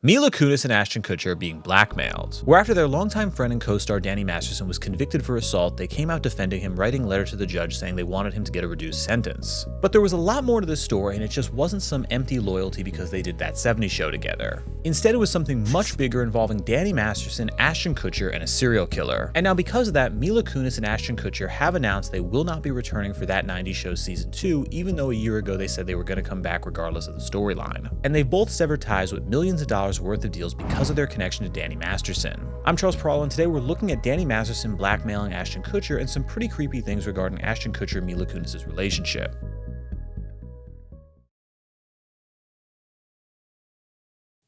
Mila Kunis and Ashton Kutcher are being blackmailed, where after their longtime friend and co-star Danny Masterson was convicted for assault, they came out defending him, writing a letter to the judge saying they wanted him to get a reduced sentence. But there was a lot more to this story, and it just wasn't some empty loyalty because they did that '70s show together. Instead, it was something much bigger involving Danny Masterson, Ashton Kutcher, and a serial killer. And now because of that, Mila Kunis and Ashton Kutcher have announced they will not be returning for that '90s show season 2, even though a year ago they said they were going to come back regardless of the storyline. And they've both severed ties with millions of dollars worth of deals because of their connection to Danny Masterson. I'm Charles Peralo, and today we're looking at Danny Masterson blackmailing Ashton Kutcher and some pretty creepy things regarding Ashton Kutcher and Mila Kunis' relationship.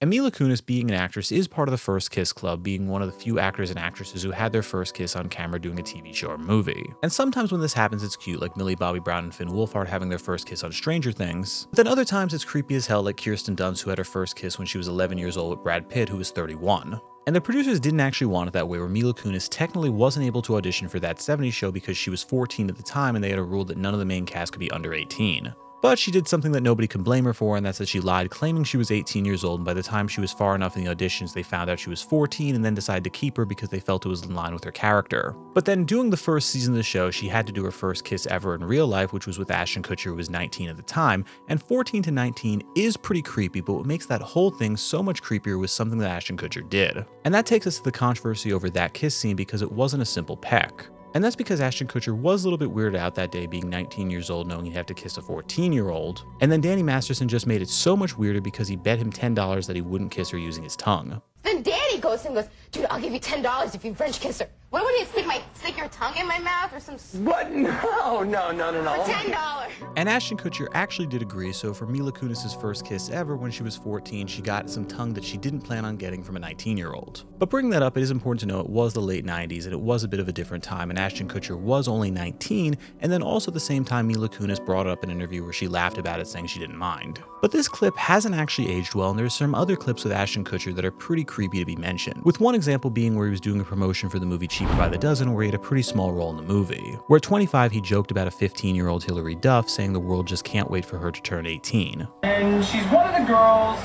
And Mila Kunis, being an actress, is part of the First Kiss Club, being one of the few actors and actresses who had their first kiss on camera doing a TV show or movie. And sometimes when this happens it's cute, like Millie Bobby Brown and Finn Wolfhard having their first kiss on Stranger Things. But then other times it's creepy as hell, like Kirsten Dunst, who had her first kiss when she was 11 years old with Brad Pitt, who was 31. And the producers didn't actually want it that way, where Mila Kunis technically wasn't able to audition for that '70s show because she was 14 at the time and they had a rule that none of the main cast could be under 18. But she did something that nobody can blame her for, and that's that she lied, claiming she was 18 years old, and by the time she was far enough in the auditions, they found out she was 14 and then decided to keep her because they felt it was in line with her character. But then doing the first season of the show, she had to do her first kiss ever in real life, which was with Ashton Kutcher, who was 19 at the time, and 14 to 19 is pretty creepy, but what makes that whole thing so much creepier was something that Ashton Kutcher did. And that takes us to the controversy over that kiss scene because it wasn't a simple peck. And that's because Ashton Kutcher was a little bit weirded out that day, being 19 years old, knowing he'd have to kiss a 14-year-old. And then Danny Masterson just made it so much weirder because he bet him $10 that he wouldn't kiss her using his tongue. Then Danny goes to him and goes, dude, I'll give you $10 if you French kiss her. What would you stick your tongue in my mouth or some... What? No. For $10. And Ashton Kutcher actually did agree, so for Mila Kunis' first kiss ever when she was 14, she got some tongue that she didn't plan on getting from a 19-year-old. But bringing that up, it is important to know it was the late 90s and it was a bit of a different time, and Ashton Kutcher was only 19, and then also at the same time Mila Kunis brought it up in an interview where she laughed about it, saying she didn't mind. But this clip hasn't actually aged well, and there's some other clips with Ashton Kutcher that are pretty creepy to be mentioned, with one example being where he was doing a promotion for the movie Cheaper by the Dozen, where he had a pretty small role in the movie, where at 25 he joked about a 15-year-old Hilary Duff, saying the world just can't wait for her to turn 18. And she's one of the girls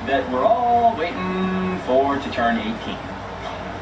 that we're all waiting for to turn 18,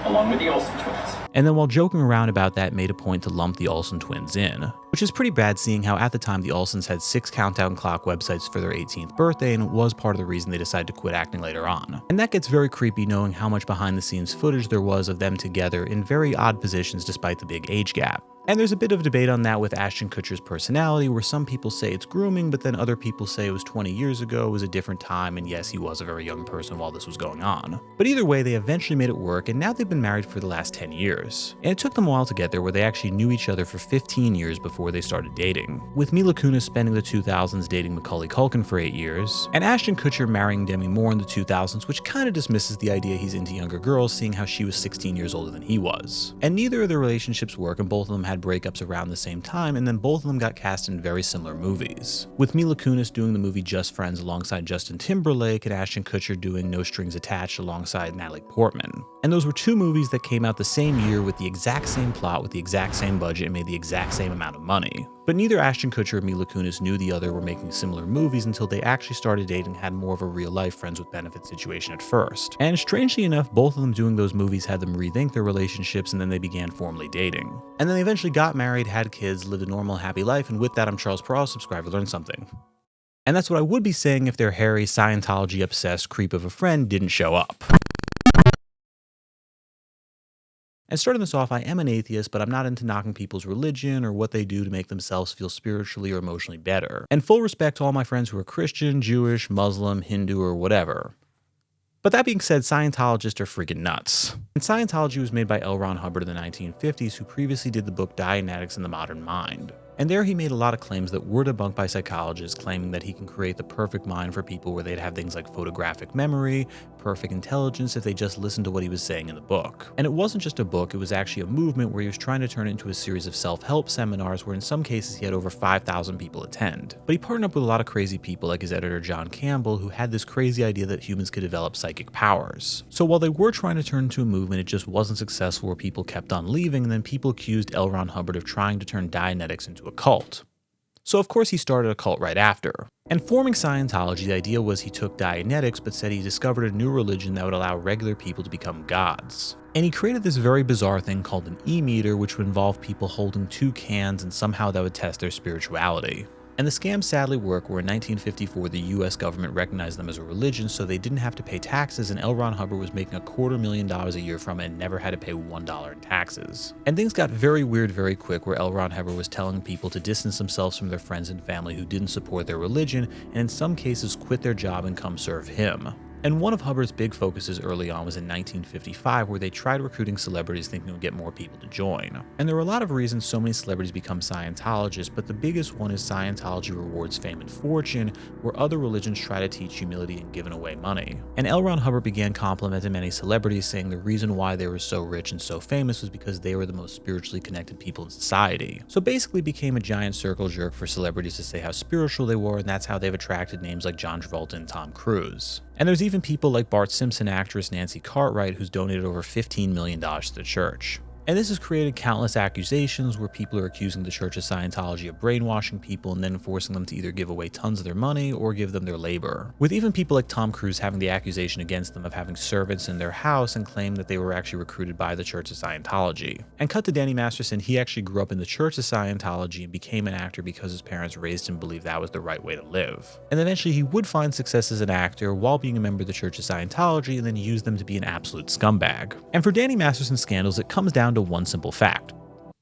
along with the Olsen twins. And then while joking around about that, made a point to lump the Olsen twins in, which is pretty bad seeing how at the time the Olsens had 6 countdown clock websites for their 18th birthday, and it was part of the reason they decided to quit acting later on. And that gets very creepy knowing how much behind the scenes footage there was of them together in very odd positions despite the big age gap. And there's a bit of debate on that with Ashton Kutcher's personality, where some people say it's grooming, but then other people say it was 20 years ago, it was a different time, and yes, he was a very young person while this was going on. But either way, they eventually made it work, and now they've been married for the last 10 years. And it took them a while to get there, where they actually knew each other for 15 years before they started dating, with Mila Kunis spending the 2000s dating Macaulay Culkin for 8 years, and Ashton Kutcher marrying Demi Moore in the 2000s, which kind of dismisses the idea he's into younger girls, seeing how she was 16 years older than he was. And neither of their relationships work, and both of them had breakups around the same time, and then both of them got cast in very similar movies, with Mila Kunis doing the movie Just Friends alongside Justin Timberlake, and Ashton Kutcher doing No Strings Attached alongside Natalie Portman. And those were 2 movies that came out the same year with the exact same plot, with the exact same budget, and made the exact same amount of money. But neither Ashton Kutcher or Mila Kunis knew the other were making similar movies until they actually started dating and had more of a real-life friends with benefits situation at first. And strangely enough, both of them doing those movies had them rethink their relationships, and then they began formally dating. And then they eventually got married, had kids, lived a normal, happy life, and with that, I'm Charles Peralo, subscribe to learn something. And that's what I would be saying if their hairy, Scientology-obsessed creep of a friend didn't show up. And starting this off, I am an atheist, but I'm not into knocking people's religion or what they do to make themselves feel spiritually or emotionally better. And full respect to all my friends who are Christian, Jewish, Muslim, Hindu, or whatever. But that being said, Scientologists are freaking nuts. And Scientology was made by L. Ron Hubbard in the 1950s, who previously did the book Dianetics and the Modern Mind. And there he made a lot of claims that were debunked by psychologists, claiming that he can create the perfect mind for people where they'd have things like photographic memory, perfect intelligence if they just listened to what he was saying in the book. And it wasn't just a book, it was actually a movement where he was trying to turn it into a series of self-help seminars where in some cases he had over 5,000 people attend. But he partnered up with a lot of crazy people like his editor John Campbell, who had this crazy idea that humans could develop psychic powers. So while they were trying to turn into a movement, it just wasn't successful, where people kept on leaving, and then people accused L. Ron Hubbard of trying to turn Dianetics into a cult. So of course he started a cult right after. And forming Scientology, the idea was he took Dianetics but said he discovered a new religion that would allow regular people to become gods. And he created this very bizarre thing called an e-meter, which would involve people holding 2 cans and somehow that would test their spirituality. And the scams sadly work where in 1954 the US government recognized them as a religion so they didn't have to pay taxes, and L. Ron Hubbard was making $250,000 a year from it and never had to pay $1 in taxes. And things got very weird very quick where L. Ron Hubbard was telling people to distance themselves from their friends and family who didn't support their religion, and in some cases quit their job and come serve him. And one of Hubbard's big focuses early on was in 1955, where they tried recruiting celebrities thinking it would get more people to join. And there were a lot of reasons so many celebrities become Scientologists, but the biggest one is Scientology rewards fame and fortune, where other religions try to teach humility and giving away money. And L. Ron Hubbard began complimenting many celebrities, saying the reason why they were so rich and so famous was because they were the most spiritually connected people in society. So basically became a giant circle jerk for celebrities to say how spiritual they were, and that's how they've attracted names like John Travolta and Tom Cruise. And there's even people like Bart Simpson actress Nancy Cartwright, who's donated over $15 million to the church. And this has created countless accusations where people are accusing the Church of Scientology of brainwashing people and then forcing them to either give away tons of their money or give them their labor. With even people like Tom Cruise having the accusation against them of having servants in their house and claim that they were actually recruited by the Church of Scientology. And cut to Danny Masterson, he actually grew up in the Church of Scientology and became an actor because his parents raised him to believe that was the right way to live. And eventually he would find success as an actor while being a member of the Church of Scientology and then use them to be an absolute scumbag. And for Danny Masterson's scandals, it comes down to one simple fact.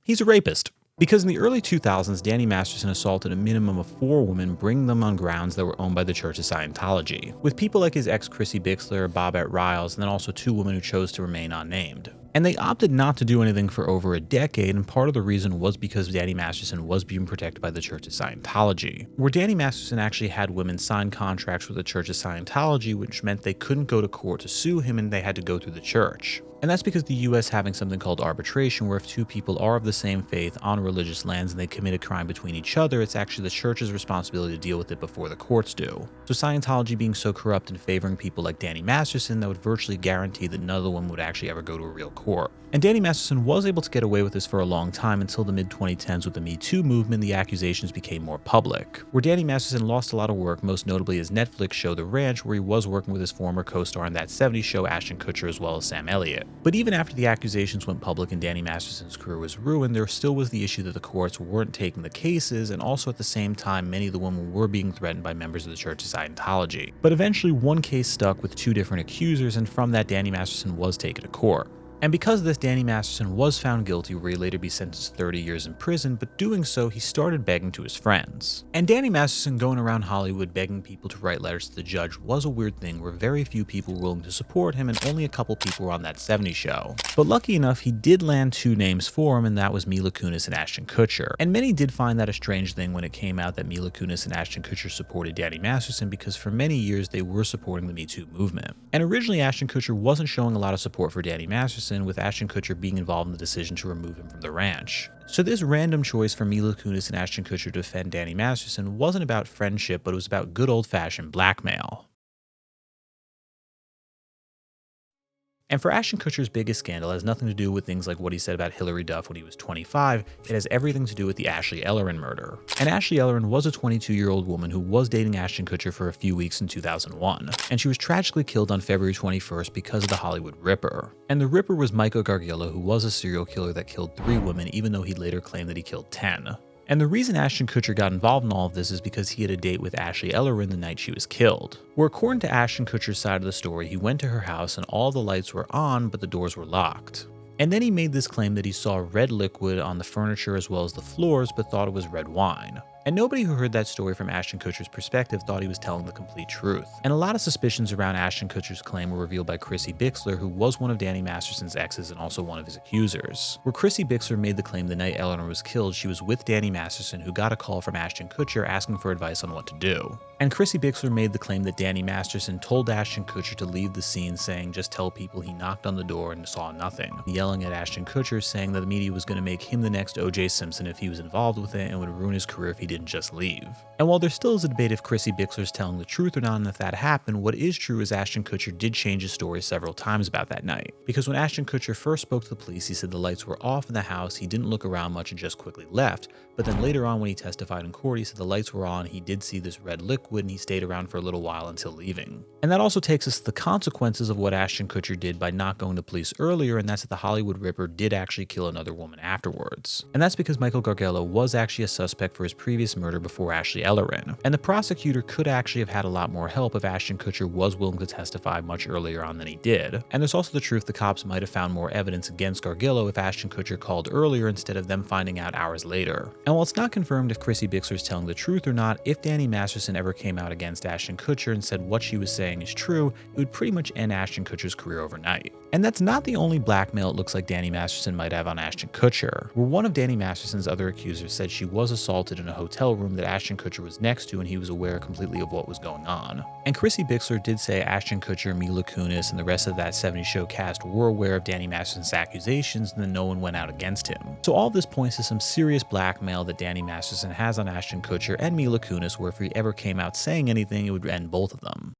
He's a rapist. Because in the early 2000s, Danny Masterson assaulted a minimum of 4 women, bringing them on grounds that were owned by the Church of Scientology, with people like his ex Chrissy Bixler, Bobette Riles, and then also 2 women who chose to remain unnamed. And they opted not to do anything for over a decade, and part of the reason was because Danny Masterson was being protected by the Church of Scientology, where Danny Masterson actually had women sign contracts with the Church of Scientology, which meant they couldn't go to court to sue him and they had to go through the church. And that's because the US having something called arbitration, where if 2 people are of the same faith on religious lands and they commit a crime between each other, it's actually the church's responsibility to deal with it before the courts do. So Scientology being so corrupt and favoring people like Danny Masterson, that would virtually guarantee that none of the women would actually ever go to a real court. And Danny Masterson was able to get away with this for a long time until the mid-2010s with the Me Too movement. The accusations became more public, where Danny Masterson lost a lot of work, most notably his Netflix show The Ranch, where he was working with his former co-star in That 70s Show, Ashton Kutcher, as well as Sam Elliott. But even after the accusations went public and Danny Masterson's career was ruined, there still was the issue that the courts weren't taking the cases, and also at the same time many of the women were being threatened by members of the Church of Scientology. But eventually one case stuck with 2 different accusers, and from that Danny Masterson was taken to court. And because of this, Danny Masterson was found guilty, where he later be sentenced to 30 years in prison, but doing so, he started begging to his friends. And Danny Masterson going around Hollywood begging people to write letters to the judge was a weird thing, where very few people were willing to support him and only a couple people were on That 70s Show. But lucky enough, he did land 2 names for him, and that was Mila Kunis and Ashton Kutcher. And many did find that a strange thing when it came out that Mila Kunis and Ashton Kutcher supported Danny Masterson, because for many years they were supporting the Me Too movement. And originally Ashton Kutcher wasn't showing a lot of support for Danny Masterson, with Ashton Kutcher being involved in the decision to remove him from the ranch. So this random choice for Mila Kunis and Ashton Kutcher to defend Danny Masterson wasn't about friendship, but it was about good old-fashioned blackmail. And for Ashton Kutcher's biggest scandal, it has nothing to do with things like what he said about Hillary Duff when he was 25, it has everything to do with the Ashley Ellerin murder. And Ashley Ellerin was a 22-year-old woman who was dating Ashton Kutcher for a few weeks in 2001, and she was tragically killed on February 21st because of the Hollywood Ripper. And the Ripper was Michael Gargiulo, who was a serial killer that killed 3 women, even though he later claimed that he killed 10. And the reason Ashton Kutcher got involved in all of this is because he had a date with Ashley Ellerin the night she was killed. Where according to Ashton Kutcher's side of the story, he went to her house and all the lights were on, but the doors were locked. And then he made this claim that he saw red liquid on the furniture as well as the floors, but thought it was red wine. And nobody who heard that story from Ashton Kutcher's perspective thought he was telling the complete truth. And a lot of suspicions around Ashton Kutcher's claim were revealed by Chrissy Bixler, who was one of Danny Masterson's exes and also one of his accusers. Where Chrissy Bixler made the claim the night Eleanor was killed, she was with Danny Masterson, who got a call from Ashton Kutcher asking for advice on what to do. And Chrissy Bixler made the claim that Danny Masterson told Ashton Kutcher to leave the scene, saying just tell people he knocked on the door and saw nothing, yelling at Ashton Kutcher, saying that the media was going to make him the next O.J. Simpson if he was involved with it and would ruin his career if he didn't just leave. And while there still is a debate if Chrissy Bixler's telling the truth or not and if that happened, what is true is Ashton Kutcher did change his story several times about that night. Because when Ashton Kutcher first spoke to the police, he said the lights were off in the house, he didn't look around much and just quickly left. But then later on when he testified in court, he said the lights were on, he did see this red liquid, and he stayed around for a little while until leaving. And that also takes us to the consequences of what Ashton Kutcher did by not going to police earlier, and that's that the Hollywood Ripper did actually kill another woman afterwards. And that's because Michael Gargello was actually a suspect for his previous murder before Ashley Ellerin. And the prosecutor could actually have had a lot more help if Ashton Kutcher was willing to testify much earlier on than he did. And there's also the truth the cops might have found more evidence against Gargello if Ashton Kutcher called earlier instead of them finding out hours later. And while it's not confirmed if Chrissy Bixler is telling the truth or not, if Danny Masterson ever came out against Ashton Kutcher and said what she was saying is true, it would pretty much end Ashton Kutcher's career overnight. And that's not the only blackmail it looks like Danny Masterson might have on Ashton Kutcher, where one of Danny Masterson's other accusers said she was assaulted in a hotel room that Ashton Kutcher was next to and he was aware completely of what was going on. And Chrissy Bixler did say Ashton Kutcher, Mila Kunis, and the rest of that 70s show cast were aware of Danny Masterson's accusations and then no one went out against him. So all this points to some serious blackmail that Danny Masterson has on Ashton Kutcher and Mila Kunis, where if he ever came out saying anything, it would end both of them.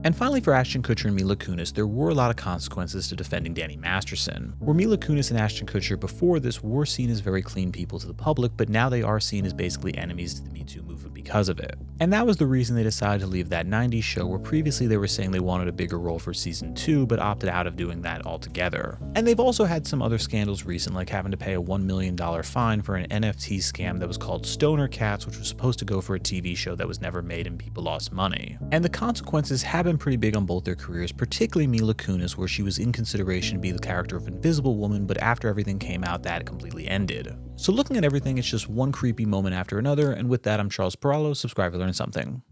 And finally, for Ashton Kutcher and Mila Kunis, there were a lot of consequences to defending Danny Masterson, where Mila Kunis and Ashton Kutcher before this were seen as very clean people to the public, but now they are seen as basically enemies to the Me Too movement because of it. And that was the reason they decided to leave that 90s show, where previously they were saying they wanted a bigger role for season 2, but opted out of doing that altogether. And they've also had some other scandals recently, like having to pay a $1 million fine for an NFT scam that was called Stoner Cats, which was supposed to go for a TV show that was never made and people lost money. And the consequences have been pretty big on both their careers, particularly Mila Kunis, where she was in consideration to be the character of Invisible Woman, but after everything came out, that completely ended. So looking at everything, it's just one creepy moment after another, and with that, I'm Charles Peralo. Subscribe to learn something.